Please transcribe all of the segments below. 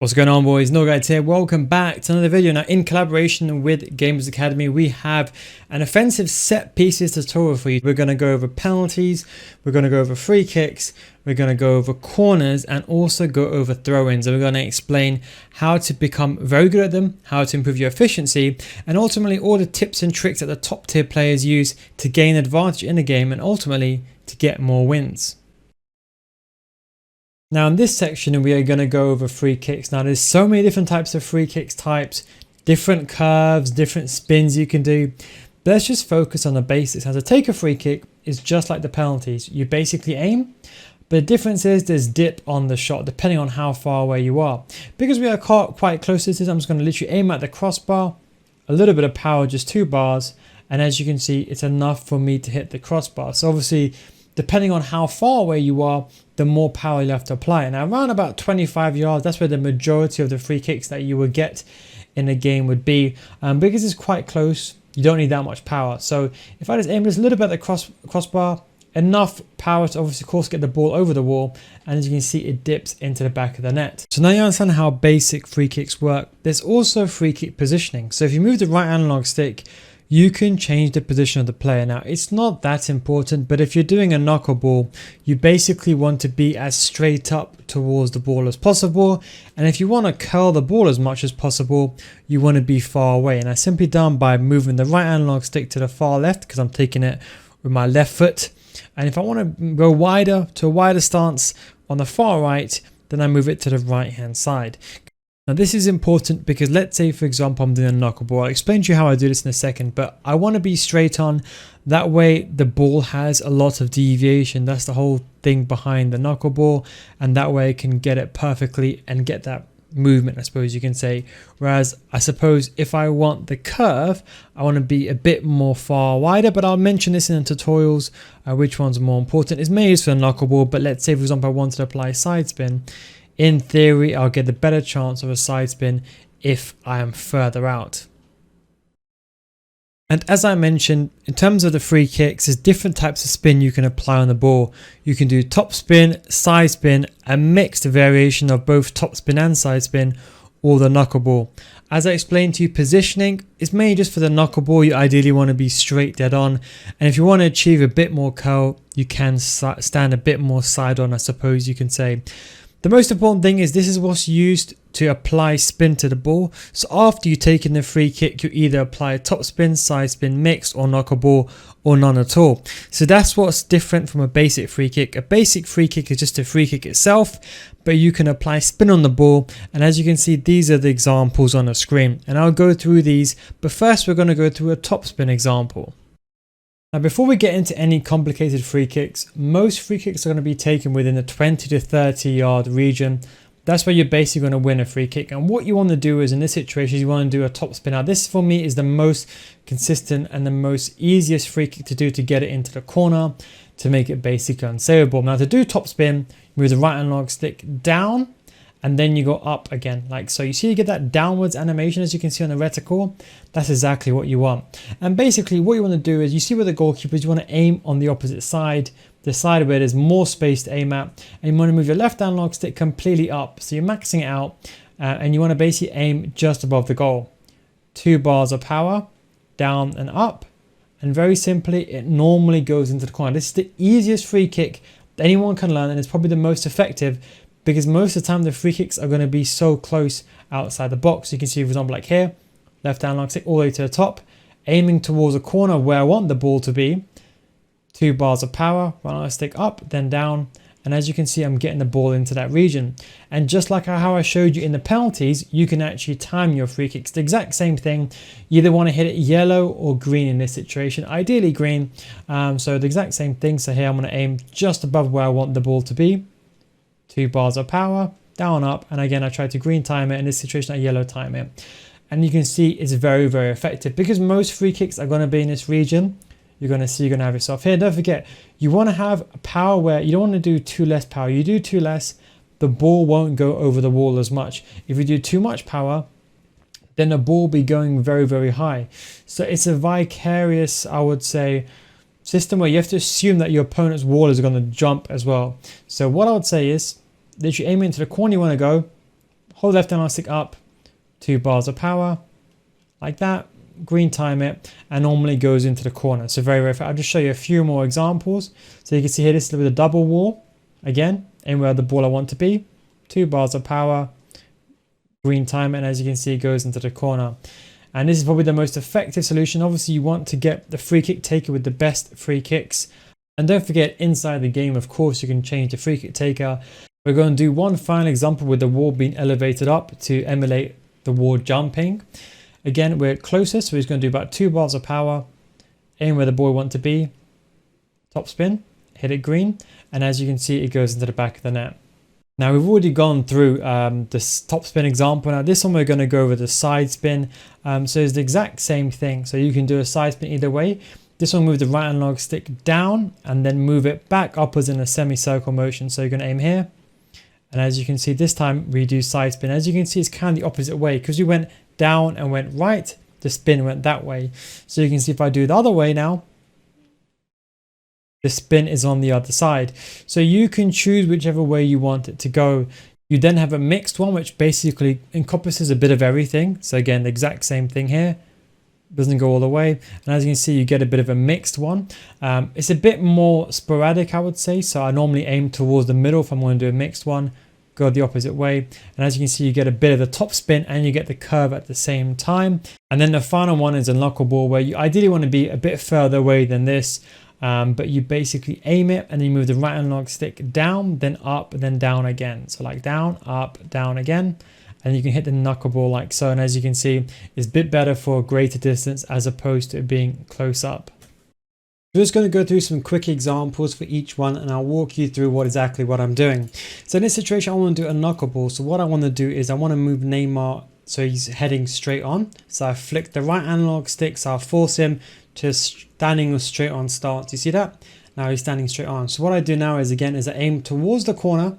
What's going on, boys? No Guides here. Welcome back to another video. Now, in collaboration with Gamers Academy, we have an offensive set pieces tutorial for you. We're going to go over penalties, we're going to go over free kicks, we're going to go over corners, and also go over throw-ins. And we're going to explain how to become very good at them, how to improve your efficiency, and ultimately all the tips and tricks that the top tier players use to gain advantage in the game and ultimately to get more wins. Now in this section we are going to go over free kicks. Now there's so many different types of free kicks types, different curves, different spins you can do. But let's just focus on the basics. How to take a free kick is just like the penalties. You basically aim, but the difference is there's dip on the shot depending on how far away you are. Because we are quite close to this, I'm just going to literally aim at the crossbar, a little bit of power, just 2 bars, and as you can see it's enough for me to hit the crossbar. So obviously depending on how far away you are, the more power you have to apply. Now around about 25 yards, that's where the majority of the free kicks that you would get in a game would be. Because it's quite close, you don't need that much power. So if I just aim just a little bit at the crossbar, enough power to obviously of course get the ball over the wall, and as you can see it dips into the back of the net. So now you understand how basic free kicks work. There's also free kick positioning. So if you move the right analog stick, you can change the position of the player. Now it's not that important, but if you're doing a knuckleball, you basically want to be as straight up towards the ball as possible, and if you want to curl the ball as much as possible, you want to be far away. And that's simply done by moving the right analog stick to the far left, because I'm taking it with my left foot, and if I want to go wider to a wider stance on the far right, then I move it to the right hand side. Now this is important because let's say for example I'm doing a knuckleball. I'll explain to you how I do this in a second, but I want to be straight on. That way the ball has a lot of deviation. That's the whole thing behind the knuckleball, and that way I can get it perfectly and get that movement, I suppose you can say. Whereas I suppose if I want the curve, I want to be a bit more far wider, but I'll mention this in the tutorials which one's more important. It's mainly used for the knuckleball, but let's say for example I wanted to apply side spin. In theory, I'll get the better chance of a side spin if I am further out. And as I mentioned, in terms of the free kicks, there's different types of spin you can apply on the ball. You can do top spin, side spin, a mixed variation of both top spin and side spin, or the knuckleball. As I explained to you, positioning is mainly just for the knuckleball. You ideally want to be straight dead on, and if you want to achieve a bit more curl, you can stand a bit more side on, I suppose you can say. The most important thing is this is what's used to apply spin to the ball. So after you take in the free kick, you either apply top spin, side spin, mix, or knuckleball, or none at all. So that's what's different from a basic free kick. A basic free kick is just a free kick itself, but you can apply spin on the ball. And as you can see, these are the examples on the screen. And I'll go through these, but first we're going to go through a top spin example. Now before we get into any complicated free kicks, most free kicks are going to be taken within the 20 to 30 yard region. That's where you're basically going to win a free kick. And what you want to do is in this situation, you want to do a top spin. Now this for me is the most consistent and the most easiest free kick to do to get it into the corner to make it basically unsavable. Now to do top spin, move the right analog stick down, and then you go up again like so. You see you get that downwards animation as you can see on the reticle. That's exactly what you want. And basically what you want to do is you see where the goalkeeper is, you want to aim on the opposite side, the side where there's more space to aim at, and you want to move your left analog stick completely up. So you're maxing it out and you want to basically aim just above the goal. 2 bars of power, down and up, and very simply it normally goes into the corner. This is the easiest free kick that anyone can learn, and it's probably the most effective, because most of the time the free kicks are going to be so close outside the box. You can see for example like here, left analog stick all the way to the top, aiming towards a corner where I want the ball to be. 2 bars of power, right analog stick up, then down, and as you can see I'm getting the ball into that region. And just like how I showed you in the penalties, you can actually time your free kicks. The exact same thing. You either want to hit it yellow or green in this situation, ideally green. So the exact same thing. So here I'm going to aim just above where I want the ball to be. 2 bars of power, down, up, and again I try to green time it. In this situation I yellow time it, and you can see it's very, very effective because most free kicks are going to be in this region. You're going to see you're going to have yourself here. Don't forget, you want to have a power where you don't want to do too less power. You do too less, the ball won't go over the wall as much. If you do too much power, then the ball will be going very, very high. So it's a vicarious, I would say, system where you have to assume that your opponent's wall is going to jump as well. So what I would say is that you aim into the corner you want to go, hold left analog stick up, 2 bars of power, like that, green time it, and normally goes into the corner. So very, very fast. I'll just show you a few more examples. So you can see here, this is with a double wall. Again, aim where the ball I want to be, 2 bars of power, green time, and as you can see, it goes into the corner. And this is probably the most effective solution. Obviously, you want to get the free kick taker with the best free kicks. And don't forget, inside the game, of course, you can change the free kick taker. We're going to do one final example with the wall being elevated up to emulate the wall jumping. Again, we're closest, so he's going to do about 2 bars of power, aim where the ball wants to be, top spin, hit it green, and as you can see, it goes into the back of the net. Now we've already gone through this top spin example. Now this one we're going to go over the side spin. So it's the exact same thing. So you can do a side spin either way. This one, move the right analog stick down and then move it back upwards in a semicircle motion. So you're going to aim here. And as you can see, this time we do side spin. As you can see, it's kind of the opposite way because you went down and went right. The spin went that way. So you can see if I do the other way now, the spin is on the other side. So you can choose whichever way you want it to go. You then have a mixed one, which basically encompasses a bit of everything. So again, the exact same thing here. Doesn't go all the way. And as you can see, you get a bit of a mixed one. It's a bit more sporadic, I would say. So I normally aim towards the middle if I'm going to do a mixed one. Go the opposite way. And as you can see, you get a bit of the top spin and you get the curve at the same time. And then the final one is a knuckleball, where you ideally want to be a bit further away than this. But you basically aim it and then you move the right analog stick down, then up, then down again. So like down, up, down again. And you can hit the knuckleball like so. And as you can see, it's a bit better for a greater distance as opposed to it being close up. I'm just going to go through some quick examples for each one and I'll walk you through exactly what I'm doing. So in this situation, I want to do a knuckleball. So what I want to do is I want to move Neymar so he's heading straight on. So I flick the right analog stick, so I'll force him to standing straight on stance. You see that? Now he's standing straight on. So what I do now is I aim towards the corner,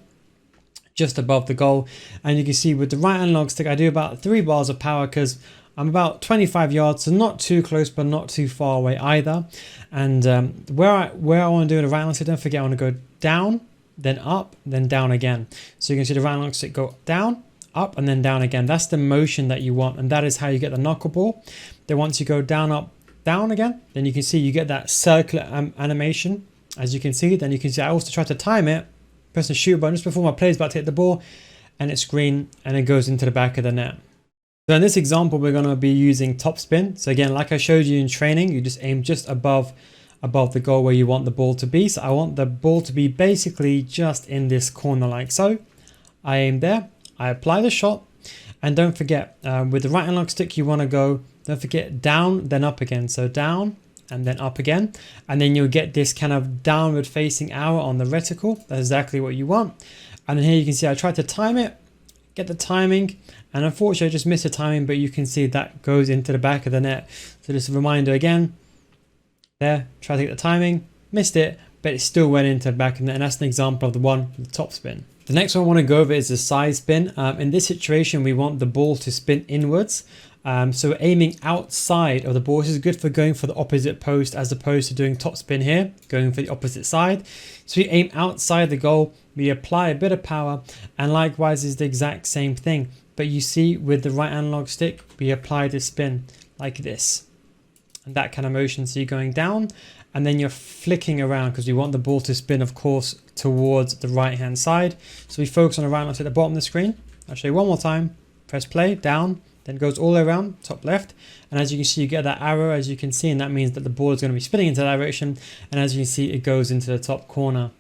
just above the goal. And you can see with the right analog stick, I do about 3 bars of power because I'm about 25 yards, so not too close, but not too far away either. And where I want to do the right analog stick, don't forget I want to go down, then up, then down again. So you can see the right analog stick go down, up, and then down again. That's the motion that you want, and that is how you get the knuckleball. Then once you go down, up, down again, then you can see you get that circular animation. As you can see, then you can see I also try to time it, press the shoot button just before my player's about to hit the ball, and it's green, and it goes into the back of the net. So in this example, we're going to be using top spin. So again, like I showed you in training, you just aim just above the goal where you want the ball to be. So I want the ball to be basically just in this corner like so. I aim there, I apply the shot, and don't forget, with the right analog stick, you want to go, don't forget, down, then up again. So down and then up again. And then you'll get this kind of downward facing arrow on the reticle. That's exactly what you want. And then here you can see I tried to time it, get the timing, and unfortunately I just missed the timing, but you can see that goes into the back of the net. So just a reminder again, there, try to get the timing, missed it, but it still went into the back of the net, and that's an example of the one with the top spin. The next one I want to go over is the side spin. In this situation, we want the ball to spin inwards. So we're aiming outside of the ball. This is good for going for the opposite post as opposed to doing top spin here, going for the opposite side. So we aim outside the goal, we apply a bit of power, and likewise is the exact same thing. But you see with the right analog stick, we apply the spin like this. And that kind of motion, so you're going down and then you're flicking around because we want the ball to spin, of course, towards the right hand side. So we focus on the right analog stick at the bottom of the screen. I'll show you one more time. Press play, down, then it goes all the way around, top left. And as you can see, you get that arrow, as you can see, and that means that the ball is going to be spinning into that direction. And as you can see, it goes into the top corner.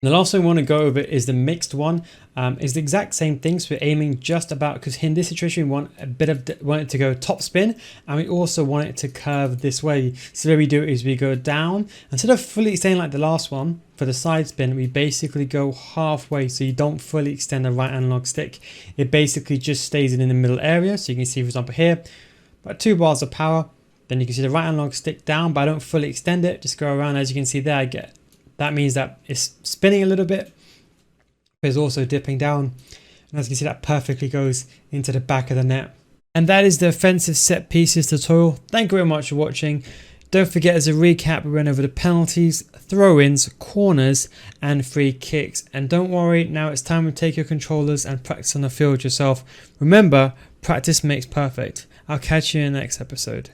And the last thing we want to go over is the mixed one. It's the exact same thing. So we're aiming just about, because in this situation, we want it to go top spin, and we also want it to curve this way. So what we do is we go down, instead of fully extending like the last one for the side spin, we basically go halfway. So you don't fully extend the right analog stick. It basically just stays in the middle area. So you can see, for example, here, about 2 bars of power. Then you can see the right analog stick down, but I don't fully extend it. Just go around. As you can see there, that means that it's spinning a little bit, but it's also dipping down. And as you can see, that perfectly goes into the back of the net. And that is the offensive set pieces tutorial. Thank you very much for watching. Don't forget, as a recap, we went over the penalties, throw-ins, corners and free kicks. And don't worry, now it's time to take your controllers and practice on the field yourself. Remember, practice makes perfect. I'll catch you in the next episode.